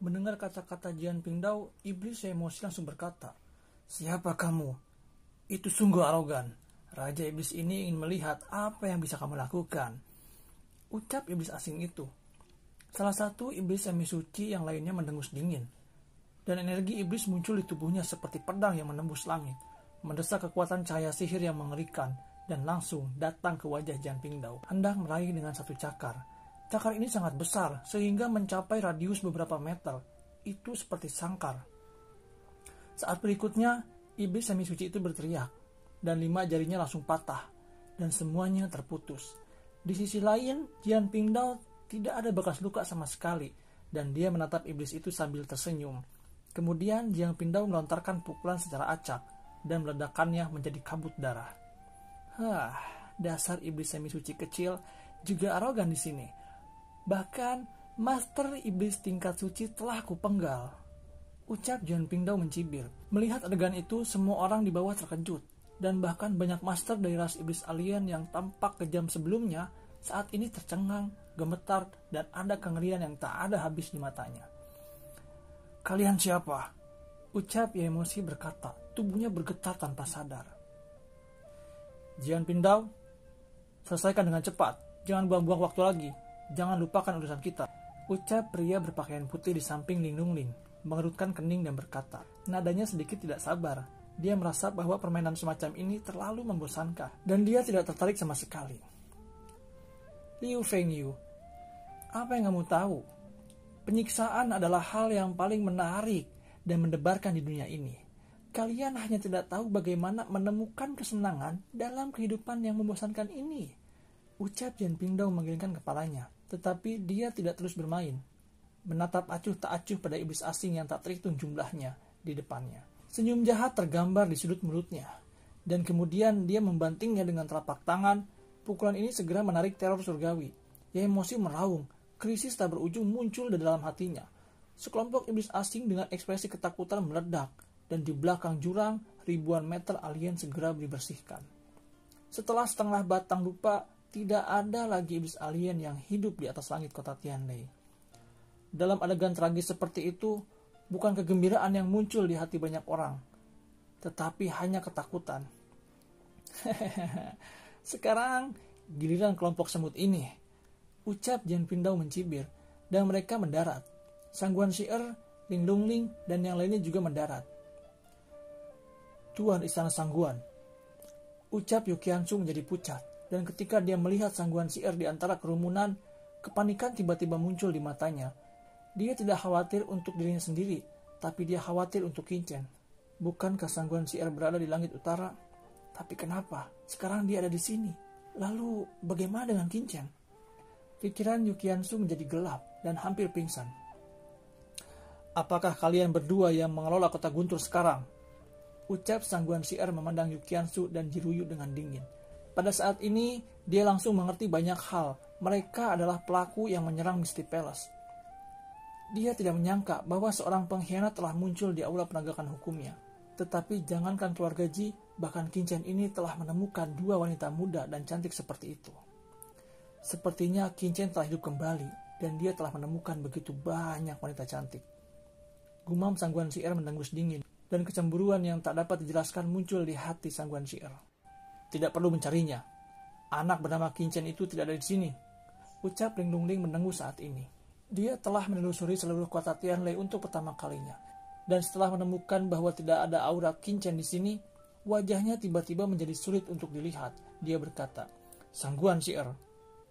Mendengar kata-kata Jian Pingdao, iblis yang emosi langsung berkata, "Siapa kamu? Itu sungguh arogan. Raja iblis ini ingin melihat apa yang bisa kamu lakukan," ucap iblis asing itu. Salah satu iblis semi suci yang lainnya mendengus dingin. Dan energi iblis muncul di tubuhnya seperti pedang yang menembus langit, mendesak kekuatan cahaya sihir yang mengerikan, dan langsung datang ke wajah Jian Pingdao, hendak meraih dengan satu cakar. Cakar ini sangat besar, sehingga mencapai radius beberapa meter. Itu seperti sangkar. Saat berikutnya, iblis semi suci itu berteriak, dan 5 jarinya langsung patah, dan semuanya terputus. Di sisi lain, Jian Pingdao tidak ada bekas luka sama sekali, dan dia menatap iblis itu sambil tersenyum. Kemudian Jian Pingdao melontarkan pukulan secara acak, dan meledakannya menjadi kabut darah. Dasar iblis semi suci kecil juga arogan di sini. Bahkan master iblis tingkat suci telah kupenggal, ucap Jian Pingdao mencibir. Melihat adegan itu, semua orang di bawah terkejut, dan bahkan banyak master dari ras iblis alien yang tampak kejam sebelumnya saat ini tercengang, gemetar, dan ada kengerian yang tak ada habis di matanya. "Kalian siapa?" ucap Yemoshi berkata, tubuhnya bergetar tanpa sadar. "Jian Pingdao, selesaikan dengan cepat, jangan buang-buang waktu lagi. Jangan lupakan urusan kita," ucap pria berpakaian putih di samping Ling Nungling, mengerutkan kening dan berkata. Nadanya sedikit tidak sabar. Dia merasa bahwa permainan semacam ini terlalu membosankan, dan dia tidak tertarik sama sekali. "Liu Fengyu, apa yang kamu tahu? Penyiksaan adalah hal yang paling menarik dan mendebarkan di dunia ini. Kalian hanya tidak tahu bagaimana menemukan kesenangan dalam kehidupan yang membosankan ini," ucap Jian Pingdao menggelengkan kepalanya. Tetapi dia tidak terus bermain, menatap acuh tak acuh pada iblis asing yang tak terhitung jumlahnya di depannya. Senyum jahat tergambar di sudut mulutnya, dan kemudian dia membantingnya dengan telapak tangan. Pukulan ini segera menarik teror surgawi. Yemoshi meraung, krisis tak berujung muncul di dalam hatinya. Sekelompok iblis asing dengan ekspresi ketakutan meledak, dan di belakang jurang ribuan meter alien segera dibersihkan. Setelah setengah batang lupa, tidak ada lagi iblis alien yang hidup di atas langit kota Tianlei. Dalam adegan tragis seperti itu, bukan kegembiraan yang muncul di hati banyak orang, tetapi hanya ketakutan. "Sekarang giliran kelompok semut ini," ucap Jian Pingdao mencibir, dan mereka mendarat. Sangguan Shi'er, Ling Nungling, dan yang lainnya juga mendarat. "Tuan Istana Sangguan," ucap Yukiansu menjadi pucat. Dan ketika dia melihat Sangguan Shi'er di antara kerumunan, kepanikan tiba-tiba muncul di matanya. Dia tidak khawatir untuk dirinya sendiri, tapi dia khawatir untuk Qin Chen. Bukankah Sangguan Shi'er berada di langit utara? Tapi kenapa sekarang dia ada di sini? Lalu bagaimana dengan Qin Chen? Pikiran Yukiansu menjadi gelap dan hampir pingsan. "Apakah kalian berdua yang mengelola kota Guntur sekarang?" ucap Sangguan Shi'er memandang Yukiansu dan Jiruyu dengan dingin. Pada saat ini, dia langsung mengerti banyak hal. Mereka adalah pelaku yang menyerang Misty Palace. Dia tidak menyangka bahwa seorang pengkhianat telah muncul di aula penegakan hukumnya. Tetapi jangankan keluarga Ji, bahkan Qin Chen ini telah menemukan 2 wanita muda dan cantik seperti itu. Sepertinya Qin Chen telah hidup kembali, dan dia telah menemukan begitu banyak wanita cantik. Gumam Sangguan Shi'er mendengus dingin, dan kecemburuan yang tak dapat dijelaskan muncul di hati Sangguan Shi'er. "Tidak perlu mencarinya. Anak bernama Qin Chen itu tidak ada di sini," ucap Ling Nungling mendengus saat ini. Dia telah menelusuri seluruh kota Tianlei untuk pertama kalinya, dan setelah menemukan bahwa tidak ada aura Qin Chen di sini, wajahnya tiba-tiba menjadi sulit untuk dilihat. Dia berkata, "Sangguan Shi'er,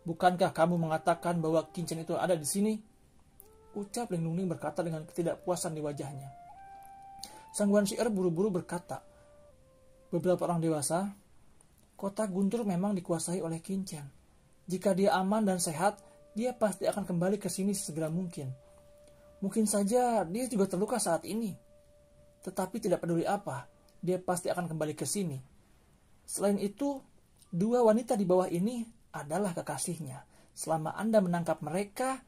bukankah kamu mengatakan bahwa Qin Chen itu ada di sini?" ucap Ling Nungling berkata dengan ketidakpuasan di wajahnya. Sangguan Shi'er buru-buru berkata, "Beberapa orang dewasa, kota Guntur memang dikuasai oleh Qin Chen. Jika dia aman dan sehat, dia pasti akan kembali ke sini segera mungkin. Mungkin saja dia juga terluka saat ini. Tetapi tidak peduli apa, dia pasti akan kembali ke sini. Selain itu, 2 wanita di bawah ini adalah kekasihnya. Selama Anda menangkap mereka,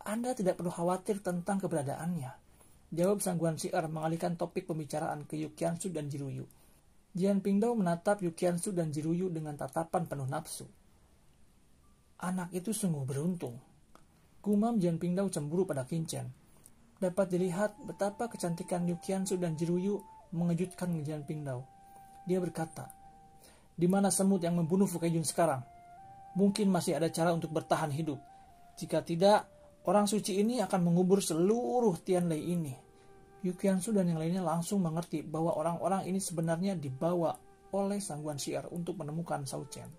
Anda tidak perlu khawatir tentang keberadaannya," jawab Sangguan Shi'er mengalihkan topik pembicaraan ke Yukiansu dan Jiruyu. Jian Pingdao menatap Yukiansu dan Jiruyu dengan tatapan penuh nafsu. "Anak itu sungguh beruntung," gumam Jian Pingdao cemburu pada Qin Chen. Dapat dilihat betapa kecantikan Liu Qianzu dan Jiruyu mengejutkan Jian Pingdao. Dia berkata, "Di mana semut yang membunuh Fu Keijun sekarang? Mungkin masih ada cara untuk bertahan hidup. Jika tidak, orang suci ini akan mengubur seluruh Tianlei ini." Liu Qianzu dan yang lainnya langsung mengerti bahwa orang-orang ini sebenarnya dibawa oleh Sangguan Syiar untuk menemukan Shao Chen.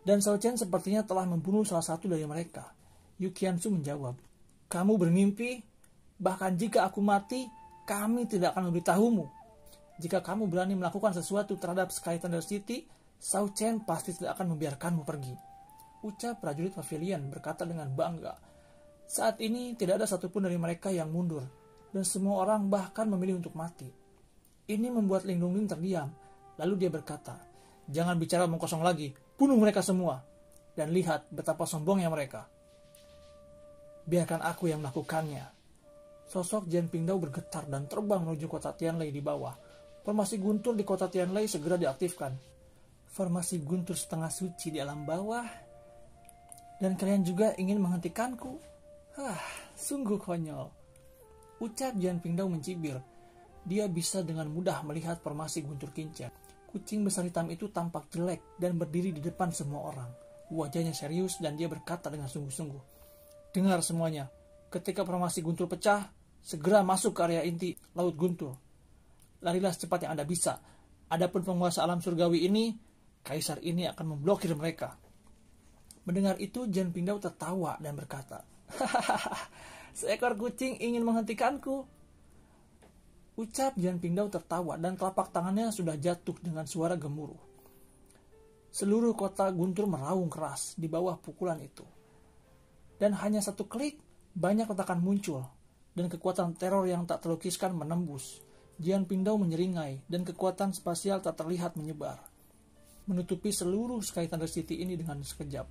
Dan Shao Chen sepertinya telah membunuh salah satu dari mereka. Liu Qianzu menjawab, "Kamu bermimpi? Bahkan jika aku mati, kami tidak akan memberitahumu. Jika kamu berani melakukan sesuatu terhadap Sky Thunder City, Shao Chen pasti tidak akan membiarkanmu pergi." Ucap prajurit pavilion berkata dengan bangga. Saat ini tidak ada satupun dari mereka yang mundur, dan semua orang bahkan memilih untuk mati. Ini membuat Ling Donglin terdiam. Lalu dia berkata, "Jangan bicara omong kosong lagi, bunuh mereka semua. Dan lihat betapa sombongnya mereka." "Biarkan aku yang melakukannya." Sosok Jian Pingdao bergetar dan terbang menuju kota Tianlei di bawah. Formasi guntur di kota Tianlei segera diaktifkan. Formasi guntur setengah suci di alam bawah. Dan kalian juga ingin menghentikanku? Sungguh konyol. Ucap Jian Pingdao mencibir. Dia bisa dengan mudah melihat formasi guntur kincir. Kucing besar hitam itu tampak jelek dan berdiri di depan semua orang. Wajahnya serius dan dia berkata dengan sungguh-sungguh, "Dengar semuanya, ketika formasi guntur pecah, segera masuk ke area inti Laut Guntur. Larilah secepat yang Anda bisa. Adapun penguasa alam surgawi ini, kaisar ini akan memblokir mereka." Mendengar itu, Jian Pingdao tertawa dan berkata, "Seekor kucing ingin menghentikanku." Ucap Jian Pingdao tertawa dan telapak tangannya sudah jatuh dengan suara gemuruh. Seluruh kota guntur meraung keras di bawah pukulan itu. Dan hanya satu klik, banyak retakan muncul, dan kekuatan teror yang tak terlukiskan menembus. Jian Pingdao menyeringai, dan kekuatan spasial tak terlihat menyebar, menutupi seluruh Sky Thunder City ini dengan sekejap.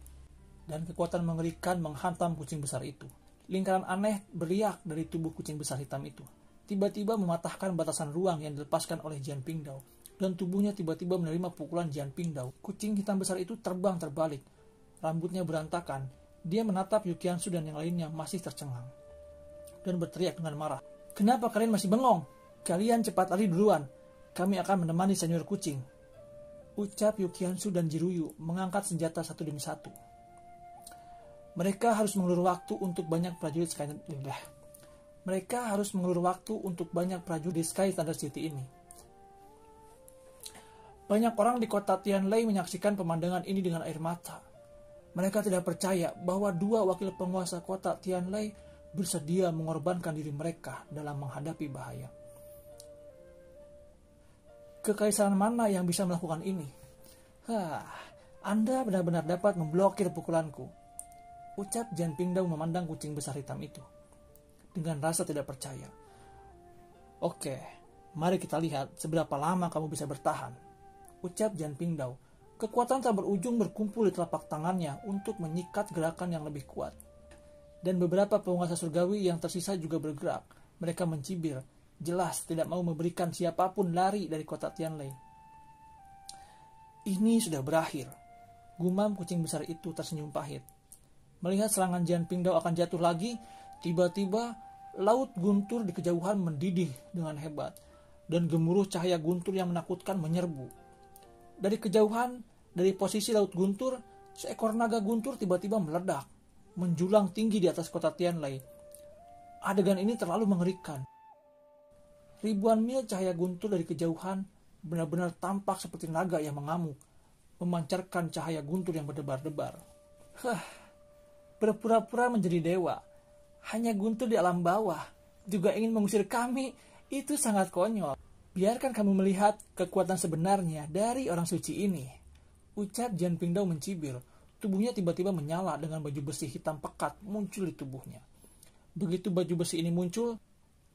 Dan kekuatan mengerikan menghantam kucing besar itu. Lingkaran aneh beriak dari tubuh kucing besar hitam itu. Tiba-tiba mematahkan batasan ruang yang dilepaskan oleh Jian Pingdao. Dan tubuhnya tiba-tiba menerima pukulan Jian Pingdao. Kucing hitam besar itu terbang terbalik. Rambutnya berantakan. Dia menatap Liu Qianzu dan yang lainnya masih tercengang. Dan berteriak dengan marah, "Kenapa kalian masih bengong? Kalian cepat lari duluan. Kami akan menemani senior kucing." Ucap Liu Qianzu dan Jiruyu mengangkat senjata satu demi satu. Mereka harus mengulur waktu untuk banyak prajurit Sky Thunder City ini. Banyak orang di kota Tianlei menyaksikan pemandangan ini dengan air mata. Mereka tidak percaya bahwa dua wakil penguasa kota Tianlei bersedia mengorbankan diri mereka dalam menghadapi bahaya. Kekaisaran mana yang bisa melakukan ini? Anda benar-benar dapat memblokir pukulanku. Ucap Jian Pingdao memandang kucing besar hitam itu dengan rasa tidak percaya. "Oke, mari kita lihat seberapa lama kamu bisa bertahan." Ucap Jian Pingdao. Kekuatan tak berujung berkumpul di telapak tangannya untuk menyikat gerakan yang lebih kuat. Dan beberapa penguasa surgawi yang tersisa juga bergerak. Mereka mencibir, jelas tidak mau memberikan siapapun lari dari kota Tianlei. "Ini sudah berakhir." Gumam kucing besar itu tersenyum pahit. Melihat serangan Jian Pingdao akan jatuh lagi, tiba-tiba Laut Guntur di kejauhan mendidih dengan hebat, dan gemuruh cahaya guntur yang menakutkan menyerbu. Dari kejauhan, dari posisi Laut Guntur, seekor naga guntur tiba-tiba meledak, menjulang tinggi di atas kota Tianlei. Adegan ini terlalu mengerikan. Ribuan mil cahaya guntur dari kejauhan benar-benar tampak seperti naga yang mengamuk, memancarkan cahaya guntur yang berdebar-debar. Berpura-pura menjadi dewa, hanya guntur di alam bawah, juga ingin mengusir kami, itu sangat konyol. Biarkan kami melihat kekuatan sebenarnya dari orang suci ini. Ucap Jian Pingdao mencibir, tubuhnya tiba-tiba menyala dengan baju besi hitam pekat muncul di tubuhnya. Begitu baju besi ini muncul,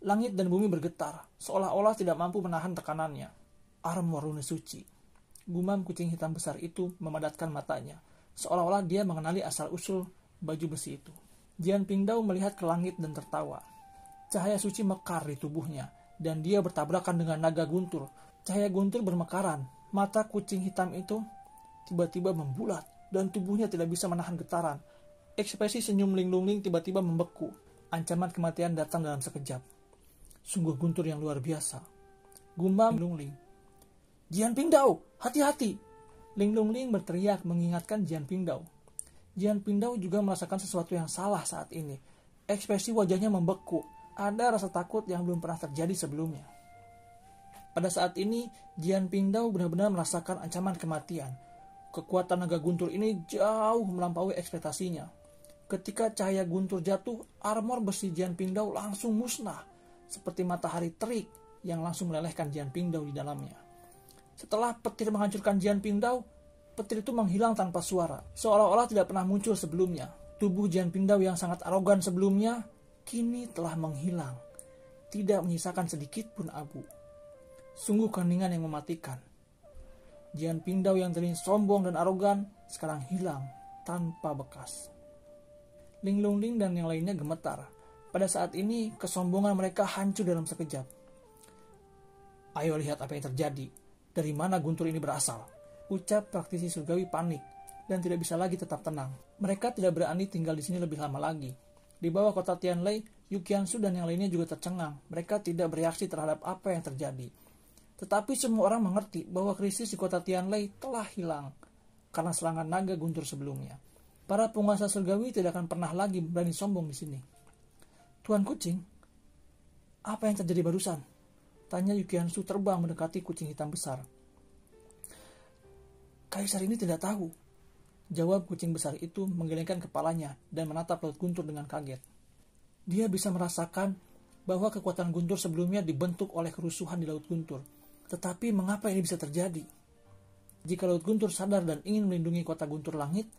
langit dan bumi bergetar, seolah-olah tidak mampu menahan tekanannya. Armor rune suci. Gumam kucing hitam besar itu memadatkan matanya, seolah-olah dia mengenali asal-usul baju besi itu. Jian Pingdao melihat ke langit dan tertawa. Cahaya suci mekar di tubuhnya, dan dia bertabrakan dengan naga guntur. Cahaya guntur bermekaran. Mata kucing hitam itu tiba-tiba membulat, dan tubuhnya tidak bisa menahan getaran. Ekspresi senyum Ling Donglin tiba-tiba membeku. Ancaman kematian datang dalam sekejap. Sungguh guntur yang luar biasa. Gumam Linglung Ling. Jian Pingdao, hati-hati! Linglung Ling berteriak mengingatkan Jian Pingdao. Jian Pingdao juga merasakan sesuatu yang salah saat ini. Ekspresi wajahnya membeku. Ada rasa takut yang belum pernah terjadi sebelumnya. Pada saat ini, Jian Pingdao benar-benar merasakan ancaman kematian. Kekuatan naga guntur ini jauh melampaui ekspektasinya. Ketika cahaya guntur jatuh, armor besi Jian Pingdao langsung musnah, seperti matahari terik yang langsung melelehkan Jian Pingdao di dalamnya. Setelah petir menghancurkan Jian Pingdao, petir itu menghilang tanpa suara, seolah-olah tidak pernah muncul sebelumnya. Tubuh Jian Pingdao yang sangat arogan sebelumnya, kini telah menghilang, tidak menyisakan sedikit pun abu. Sungguh keheningan yang mematikan. Jian Pingdao yang tadinya sombong dan arogan, sekarang hilang tanpa bekas. Linglung Ling dan yang lainnya gemetar. Pada saat ini, kesombongan mereka hancur dalam sekejap. Ayo lihat apa yang terjadi. Dari mana guntur ini berasal? Ucap praktisi surgawi panik dan tidak bisa lagi tetap tenang. Mereka tidak berani tinggal di sini lebih lama lagi. Di bawah kota Tianlei, Yu Qiansu dan yang lainnya juga tercengang. Mereka tidak bereaksi terhadap apa yang terjadi. Tetapi semua orang mengerti bahwa krisis di kota Tianlei telah hilang karena serangan naga guntur sebelumnya. Para penguasa surgawi tidak akan pernah lagi berani sombong di sini. Tuan Kucing, apa yang terjadi barusan? Tanya Yu Qiansu terbang mendekati kucing hitam besar. Kaisar ini tidak tahu. Jawab kucing besar itu menggelengkan kepalanya dan menatap Laut Guntur dengan kaget. Dia bisa merasakan bahwa kekuatan Guntur sebelumnya dibentuk oleh kerusuhan di Laut Guntur. Tetapi mengapa ini bisa terjadi? Jika Laut Guntur sadar dan ingin melindungi kota Guntur Langit,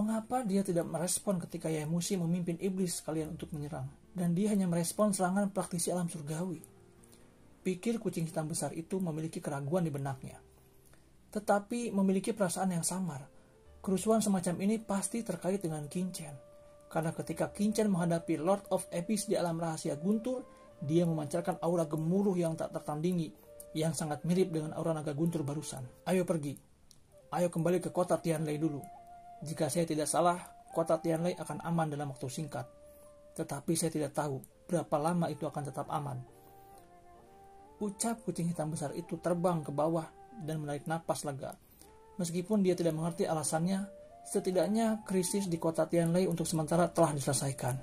mengapa dia tidak merespon ketika Yai Muxi memimpin iblis sekalian untuk menyerang? Dan dia hanya merespon serangan praktisi alam surgawi. Pikir kucing hitam besar itu memiliki keraguan di benaknya. Tetapi memiliki perasaan yang samar. Kerusuhan semacam ini pasti terkait dengan Qin-Chen. Karena ketika Qin-Chen menghadapi Lord of Abyss di alam rahasia Guntur, dia memancarkan aura gemuruh yang tak tertandingi, yang sangat mirip dengan aura naga Guntur barusan. Ayo pergi. Ayo kembali ke kota Tianlei dulu. Jika saya tidak salah, kota Tianlei akan aman dalam waktu singkat. Tetapi saya tidak tahu berapa lama itu akan tetap aman. Ucap kucing hitam besar itu terbang ke bawah dan menarik napas lega. Meskipun dia tidak mengerti alasannya, setidaknya krisis di kota Tianlei untuk sementara telah diselesaikan.